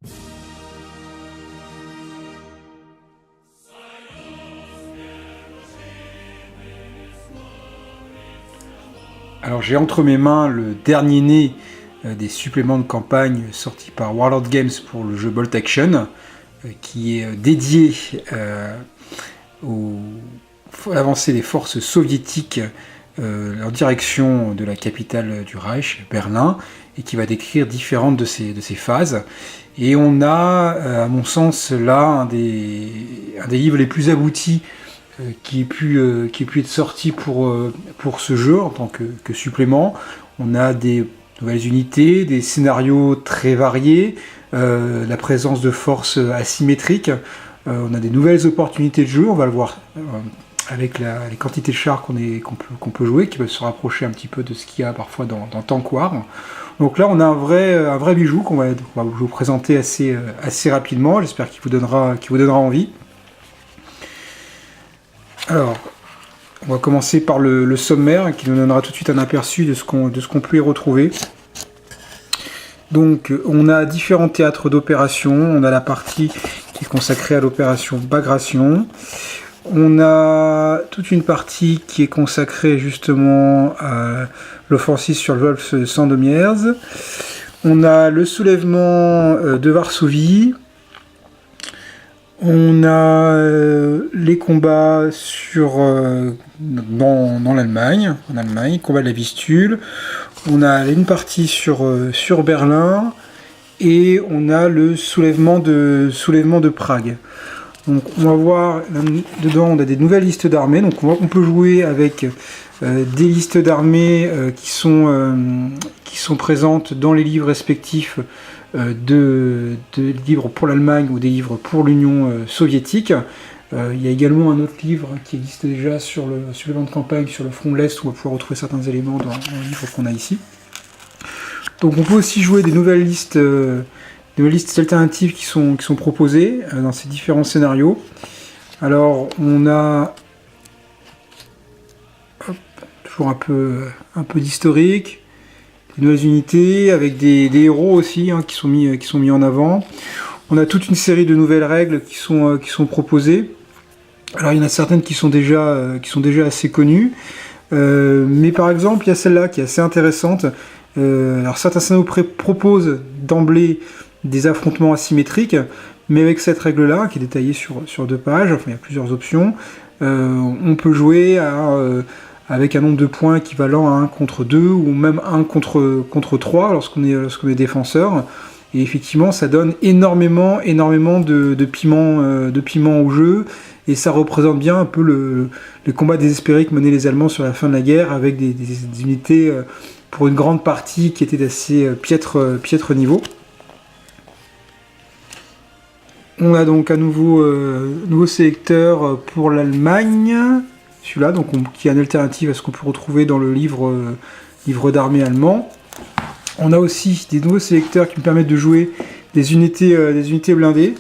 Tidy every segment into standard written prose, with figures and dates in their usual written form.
Alors j'ai entre mes mains le dernier né des suppléments de campagne sortis par Warlord Games pour le jeu Bolt Action, qui est dédié à l'avancée des forces soviétiques en direction de la capitale du Reich, Berlin, et qui va décrire différentes de ces phases. Et on a, à mon sens, là un des livres les plus aboutis qui ait pu être sorti pour ce jeu en tant que supplément. On a des nouvelles unités, des scénarios très variés, la présence de forces asymétriques, on a des nouvelles opportunités de jeu, on va le voir avec les quantités de chars qu'on peut jouer, qui peuvent se rapprocher un petit peu de ce qu'il y a parfois dans Tank War. Donc là on a un vrai bijou qu'on va vous présenter assez rapidement, j'espère qu'il vous donnera envie. Alors, on va commencer par le sommaire qui nous donnera tout de suite un aperçu de ce qu'on peut y retrouver. Donc, on a différents théâtres d'opération. On a la partie qui est consacrée à l'opération Bagration. On a toute une partie qui est consacrée justement à l'offensive sur le Wolf Sandomierz. On a le soulèvement de Varsovie. On a les combats dans l'Allemagne, combat de la Vistule. On a une partie sur Berlin et on a le soulèvement de Prague. Donc on va voir dedans, on a des nouvelles listes d'armées. Donc on peut jouer avec des listes d'armées qui sont présentes dans les livres respectifs de livres pour l'Allemagne ou des livres pour l'Union soviétique. Il y a également un autre livre qui existe déjà sur le plan de campagne sur le front de l'Est, où on va pouvoir retrouver certains éléments dans le livre qu'on a ici. Donc on peut aussi jouer des nouvelles listes alternatives qui sont proposées dans ces différents scénarios. Alors on a toujours un peu d'historique, des nouvelles unités avec des héros aussi qui sont mis en avant. On a toute une série de nouvelles règles qui sont proposées. Alors il y en a certaines qui sont déjà assez connues, mais par exemple il y a celle-là qui est assez intéressante. Alors certains scénarios proposent d'emblée des affrontements asymétriques, mais avec cette règle-là qui est détaillée sur 2 pages, enfin il y a plusieurs options. On peut jouer avec un nombre de points équivalent à 1 contre 2 ou même 1 contre 3 lorsqu'on est défenseur. Et effectivement, ça donne énormément de piment au jeu, et ça représente bien un peu le combat désespéré que menaient les Allemands sur la fin de la guerre, avec des unités, pour une grande partie, qui étaient d'assez piètre niveau. On a donc un nouveau sélecteur pour l'Allemagne, celui-là, donc qui est une alternative à ce qu'on peut retrouver dans le livre d'armée allemand. On a aussi des nouveaux sélecteurs qui me permettent de jouer des unités blindées,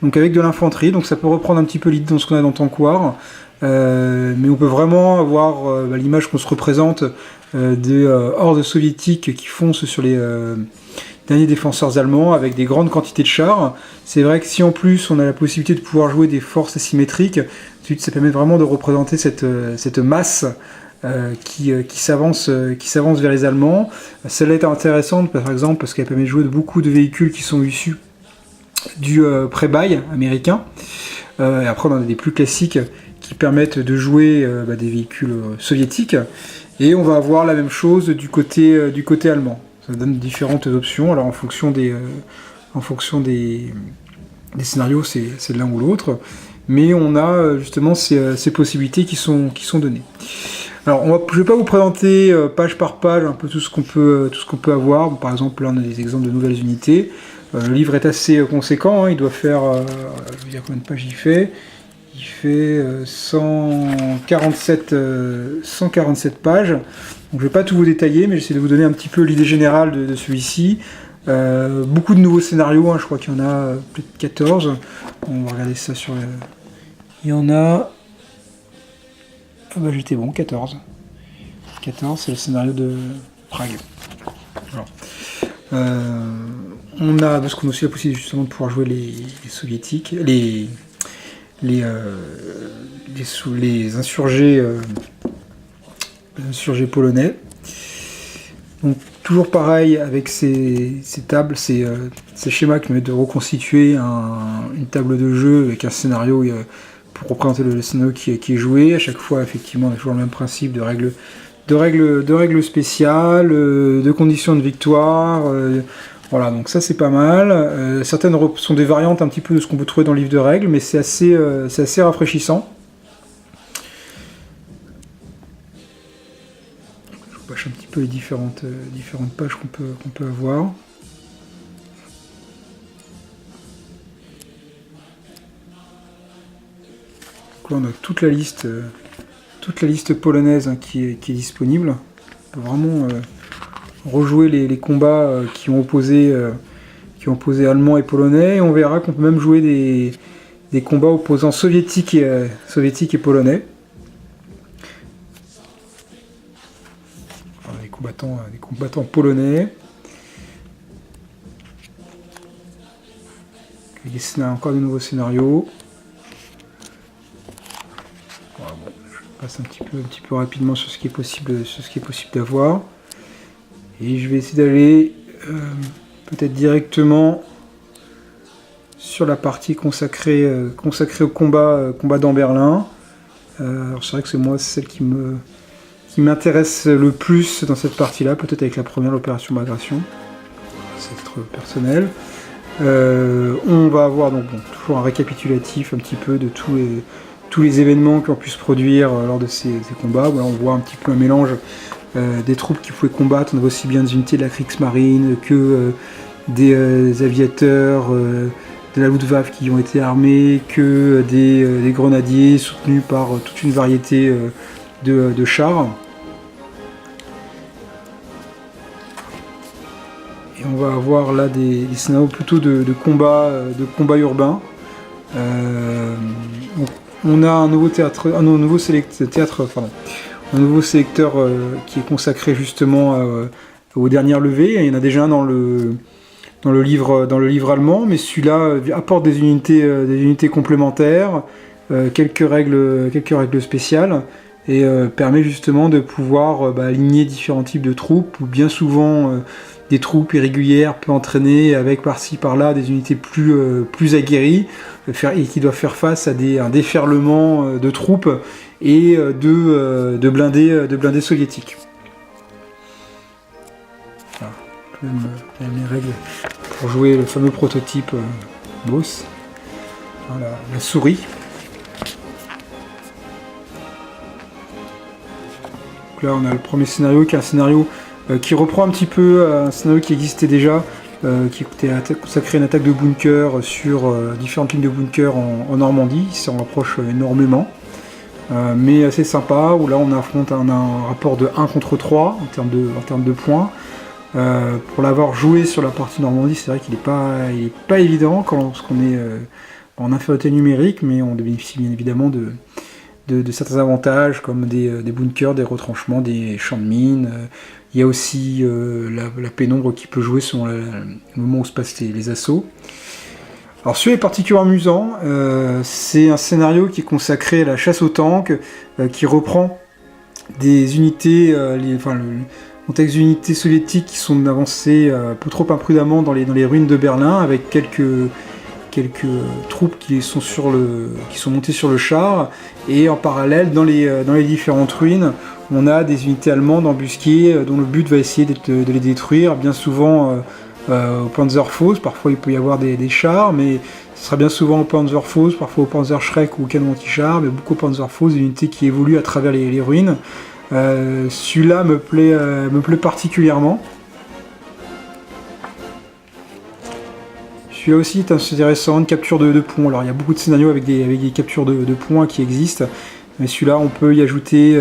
donc avec de l'infanterie, donc ça peut reprendre un petit peu l'idée dans ce qu'on a dans Tank War, mais on peut vraiment avoir l'image qu'on se représente des hordes soviétiques qui foncent sur les derniers défenseurs allemands avec des grandes quantités de chars. C'est vrai que si en plus on a la possibilité de pouvoir jouer des forces asymétriques, ça permet vraiment de représenter cette masse qui s'avance vers les Allemands. Celle-là est intéressante par exemple parce qu'elle permet de jouer de beaucoup de véhicules qui sont issus du pré-buy américain. Et après on en a des plus classiques qui permettent de jouer des véhicules soviétiques. Et on va avoir la même chose du côté allemand. Ça donne différentes options. Alors en fonction des scénarios, c'est l'un ou l'autre. Mais on a justement ces possibilités qui sont données. Alors, je ne vais pas vous présenter page par page un peu tout ce qu'on peut avoir. Par exemple, là, on a des exemples de nouvelles unités. Le livre est assez conséquent. Il doit faire, je vais vous dire combien de pages il fait. Il fait 147 pages. Donc, je ne vais pas tout vous détailler, mais j'essaie de vous donner un petit peu l'idée générale de celui-ci. Beaucoup de nouveaux scénarios. Je crois qu'il y en a peut-être 14. On va regarder ça sur... Il y en a... Ah bah j'étais bon, 14. 14, c'est le scénario de Prague. Alors, on a aussi la possibilité justement de pouvoir jouer les soviétiques, les insurgés, polonais. Donc toujours pareil avec ces tables, ces schémas qui permettent de reconstituer une table de jeu avec un scénario pour représenter le scénario qui est joué. À chaque fois, effectivement, on a toujours le même principe de règles spéciales, de conditions de victoire. Voilà, donc ça c'est pas mal. Certaines sont des variantes un petit peu de ce qu'on peut trouver dans le livre de règles, mais c'est assez rafraîchissant. Je vous pâche un petit peu les différentes pages qu'on peut avoir. Donc là on a toute la liste polonaise qui est disponible. On peut vraiment rejouer les combats qui ont opposé Allemands et Polonais, et on verra qu'on peut même jouer des combats opposant soviétiques et polonais. Alors, des combattants polonais. Encore de nouveaux scénarios. Voilà, bon, je passe un petit peu rapidement sur ce qui est possible d'avoir. Et je vais essayer d'aller peut-être directement sur la partie consacrée au combat dans Berlin. Alors c'est vrai que c'est celle qui m'intéresse le plus dans cette partie-là, peut-être avec la première, l'opération Bagration. C'est titre personnel. On va avoir donc toujours un récapitulatif un petit peu de tous les événements qui ont pu se produire lors de ces combats. Voilà, on voit un petit peu un mélange des troupes qui pouvaient combattre. On avait aussi bien des unités de la Kriegsmarine que des aviateurs de la Luftwaffe qui ont été armés, que des grenadiers soutenus par toute une variété de chars. Et on va avoir là des scénarios plutôt de combat urbain. On a un nouveau sélecteur qui est consacré justement aux dernières levées. Il y en a déjà un dans le livre allemand, mais celui-là apporte des unités complémentaires, quelques règles spéciales, et permet justement de pouvoir aligner différents types de troupes, ou bien souvent des troupes irrégulières peu entraînées, avec par-ci par-là des unités plus aguerries, et qui doivent faire face à un déferlement de troupes et de blindés soviétiques. Voilà, les règles pour jouer le fameux prototype Boss. Voilà, la souris. Donc là on a le premier scénario qui est un scénario qui reprend un petit peu un scénario qui existait déjà, qui était consacré à une attaque de bunker sur différentes lignes de bunker en Normandie. Il s'en rapproche énormément. Mais assez sympa, où là on affronte un rapport de 1 contre 3 en termes de points. Pour l'avoir joué sur la partie Normandie, c'est vrai qu'il n'est pas évident lorsqu'on est en infériorité numérique, mais on bénéficie bien évidemment de certains avantages comme des bunkers, des retranchements, des champs de mines. Il y a aussi la pénombre qui peut jouer selon le moment où se passent les assauts. Alors celui-là est particulièrement amusant, c'est un scénario qui est consacré à la chasse aux tanks, qui reprend des unités, le contexte d'unités soviétiques qui sont avancées un peu trop imprudemment dans les ruines de Berlin, avec quelques troupes qui sont montées sur le char, et en parallèle dans les différentes ruines, on a des unités allemandes embusquées dont le but va essayer de les détruire, bien souvent au Panzerfaust. Parfois il peut y avoir des chars, mais ce sera bien souvent au Panzerfaust, parfois au Panzerschreck ou au canon anti-char, mais beaucoup au Panzerfaust, des unités qui évoluent à travers les ruines. Celui-là me plaît particulièrement. Celui-là aussi est intéressant, une capture de ponts. Alors il y a beaucoup de scénarios avec des captures de ponts qui existent, mais celui-là on peut y ajouter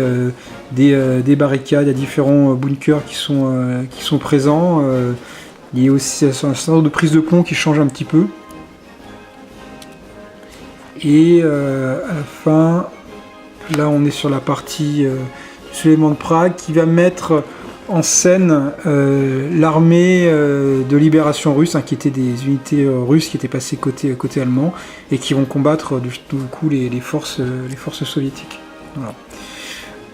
des barricades, il y a différents bunkers qui sont présents. Il y a aussi un certain de prise de pont qui change un petit peu. Et à la fin, là on est sur la partie du soulèvement de Prague qui va mettre en scène l'armée de libération russe, hein, qui étaient des unités russes qui étaient passées côté allemand et qui vont combattre du coup les forces soviétiques. Voilà.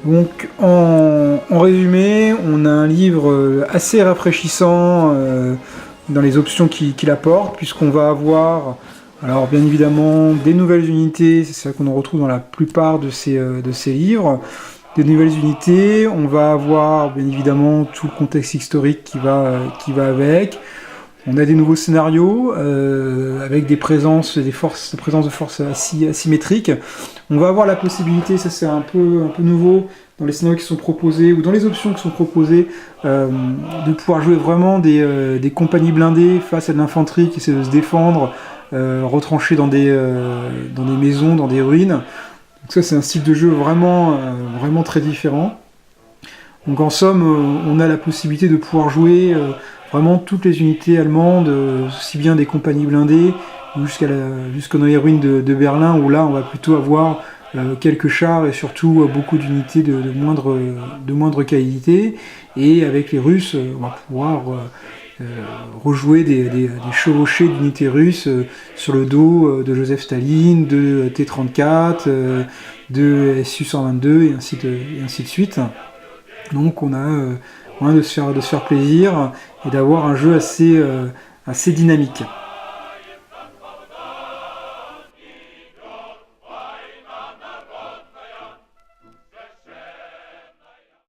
Donc en résumé, on a un livre assez rafraîchissant dans les options qu'il apporte, puisqu'on va avoir, alors bien évidemment, des nouvelles unités, c'est ça qu'on en retrouve dans la plupart de ces livres, des nouvelles unités, on va avoir bien évidemment tout le contexte historique qui va avec. On a des nouveaux scénarios avec des présences de forces asymétriques. On va avoir la possibilité, ça c'est un peu nouveau dans les scénarios qui sont proposés ou dans les options qui sont proposées, de pouvoir jouer vraiment des compagnies blindées face à de l'infanterie qui essaie de se défendre, retranchées dans des maisons, dans des ruines. Donc ça c'est un style de jeu vraiment très différent. Donc en somme, on a la possibilité de pouvoir jouer vraiment toutes les unités allemandes, aussi bien des compagnies blindées jusqu'à dans les ruines de Berlin, où là on va plutôt avoir quelques chars et surtout beaucoup d'unités de moindre qualité. Et avec les Russes, on va pouvoir rejouer des chevauchées d'unités russes sur le dos de Joseph Staline, de T-34, de Su-122 et ainsi de suite. Donc on a moyen de se faire plaisir et d'avoir un jeu assez dynamique.